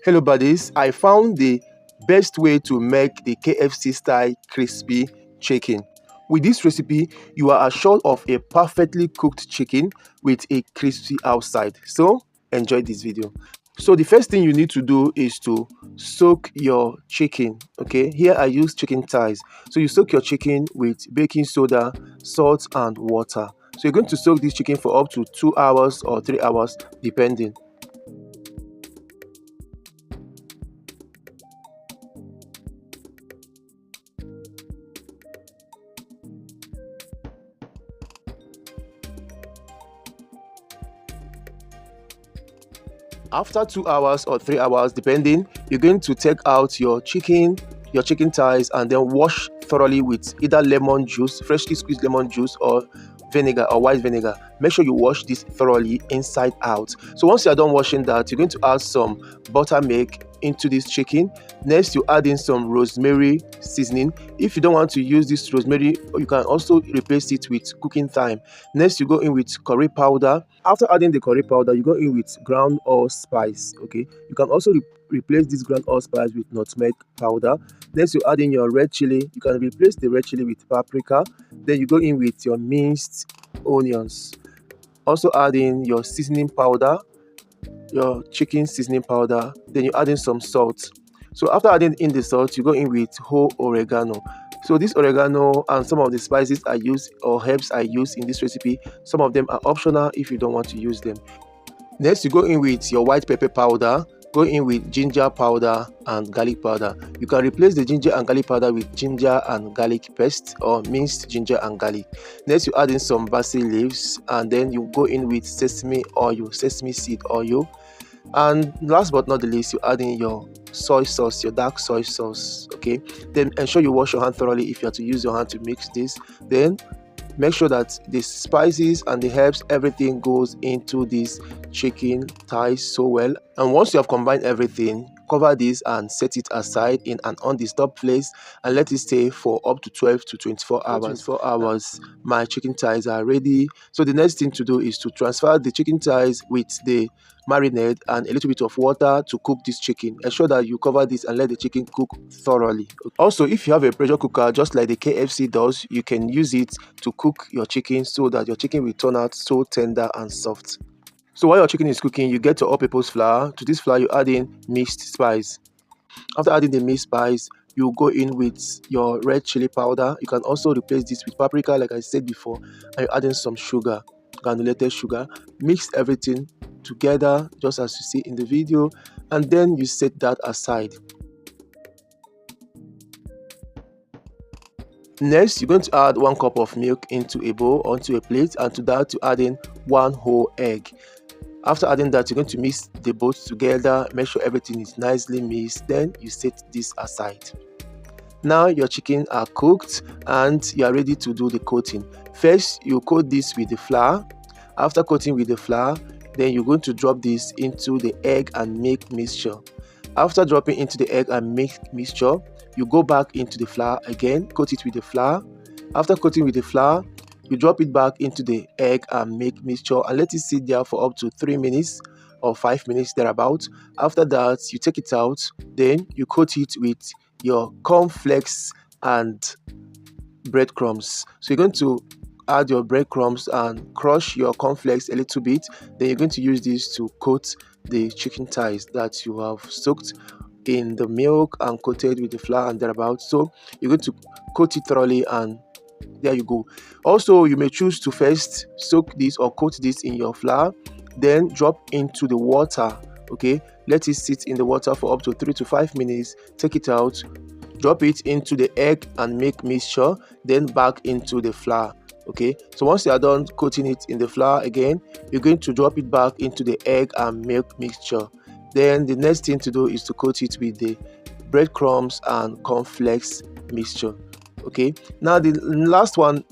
Hello buddies, I found the best way to make the KFC style crispy chicken. With this recipe, you are assured of a perfectly cooked chicken with a crispy outside. So enjoy this video. So the first thing you need to do is to soak your chicken. Okay, here I use chicken thighs. So you soak your chicken with baking soda, salt and water. So you're going to soak this chicken for up to 2 hours or 3 hours depending. After 2 hours or 3 hours depending, you're going to take out your chicken thighs, and then wash thoroughly with either lemon juice, freshly squeezed lemon juice, or vinegar or white vinegar. Make sure you wash this thoroughly inside out. So once you are done washing that, you're going to add some buttermilk into this chicken. Next, you add in some rosemary seasoning. If you don't want to use this rosemary, you can also replace it with cooking thyme. Next, you go in with curry powder. After adding the curry powder, you go in with ground allspice. Okay, you can also replace this ground allspice with nutmeg powder. Next, you add in your red chili. You can replace the red chili with paprika. Then you go in with your minced onions. Also add in your seasoning powder, your chicken seasoning powder. Then you add in some salt. So after adding in the salt, you go in with whole oregano. So this oregano and some of the spices I use or herbs I use in this recipe, some of them are optional if you don't want to use them. Next, you go in with your white pepper powder. Go in with ginger powder and garlic powder. You can replace the ginger and garlic powder with ginger and garlic paste or minced ginger and garlic. Next, you add in some basil leaves, and then you go in with sesame oil, sesame seed oil. And last but not the least, you add in your soy sauce, your dark soy sauce. Okay, then ensure you wash your hand thoroughly if you have to use your hand to mix this. Then make sure that the spices and the herbs, everything goes into this chicken thighs so well. And once you have combined everything, cover this and set it aside in an undisturbed place and let it stay for up to 12 to 24 hours. 24 hours, my chicken thighs are ready. So the next thing to do is to transfer the chicken thighs with the marinade and a little bit of water to cook this chicken. Ensure that you cover this and let the chicken cook thoroughly. Also, if you have a pressure cooker just like the KFC does, you can use it to cook your chicken so that your chicken will turn out so tender and soft. So while your chicken is cooking, you get your all-purpose flour. To this flour, you add in mixed spice. After adding the mixed spice, you go in with your red chili powder. You can also replace this with paprika like I said before, and you add in some sugar, granulated sugar. Mix everything together just as you see in the video, and then you set that aside. Next, you're going to add 1 cup of milk into a bowl onto a plate, and to that you add in 1 whole egg. After adding that, you're going to mix the both together. Make sure everything is nicely mixed. Then you set this aside. Now your chicken are cooked and you are ready to do the coating. First, you coat this with the flour. After coating with the flour, then you're going to drop this into the egg and milk mixture. After dropping into the egg and milk mixture, you go back into the flour again, coat it with the flour. After coating with the flour, you drop it back into the egg and milk mixture and let it sit there for up to 3 minutes or 5 minutes thereabout. After that, you take it out. Then you coat it with your cornflakes and breadcrumbs. So you're going to add your breadcrumbs and crush your cornflakes a little bit. Then you're going to use this to coat the chicken thighs that you have soaked in the milk and coated with the flour and thereabout. So you're going to coat it thoroughly, and there you go. Also, you may choose to first soak this or coat this in your flour, then drop into the water. Okay, let it sit in the water for up to 3 to 5 minutes. Take it out, drop it into the egg and milk mixture, then back into the flour. Okay, so once you are done coating it in the flour again, you're going to drop it back into the egg and milk mixture. Then the next thing to do is to coat it with the breadcrumbs and cornflakes mixture. Okay, now the last one,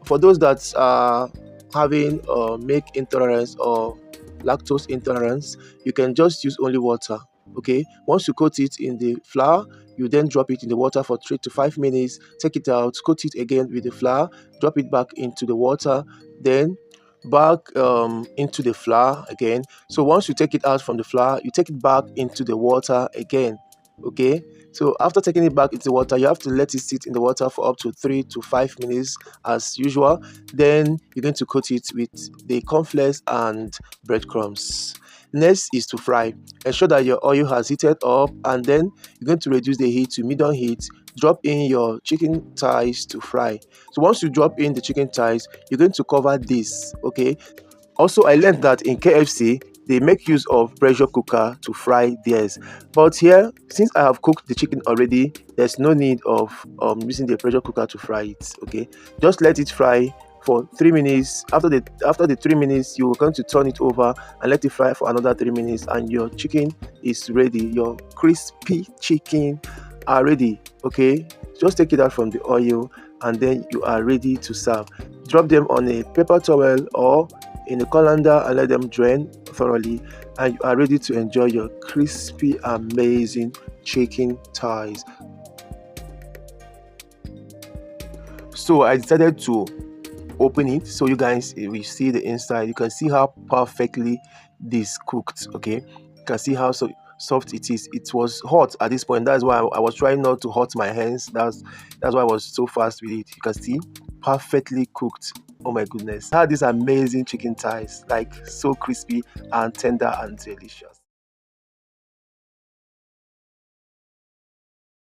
for those that are having milk intolerance or lactose intolerance, you can just use only water. Okay, once you coat it in the flour, you then drop it in the water for 3 to 5 minutes. Take it out, coat it again with the flour, drop it back into the water, then back into the flour again. So once you take it out from the flour, you take it back into the water again. Okay, so after taking it back into the water, you have to let it sit in the water for up to 3 to 5 minutes as usual. Then you're going to coat it with the cornflakes and breadcrumbs. Next is to fry. Ensure that your oil has heated up, and then you're going to reduce the heat to medium heat. Drop in your chicken thighs to fry. So once you drop in the chicken thighs, you're going to cover this. Okay, also, I learned that in KFC, they make use of pressure cooker to fry theirs. But here, since I have cooked the chicken already, there's no need of using the pressure cooker to fry it. Okay, just let it fry for 3 minutes. After the 3 minutes, you're going to turn it over and let it fry for another 3 minutes, and your chicken is ready. Your crispy chicken are ready. Okay, just take it out from the oil, and then you are ready to serve. Drop them on a paper towel or in a colander and let them drain thoroughly, and you are ready to enjoy your crispy, amazing chicken thighs. So I decided to open it so you guys will see the inside. You can see how perfectly this cooked. Okay, you can see how soft it is. It was hot at this point. That's why I was trying not to hurt my hands. That's why I was so fast with it. You can see perfectly cooked. Oh my goodness, I had these amazing chicken thighs, like so crispy and tender and delicious.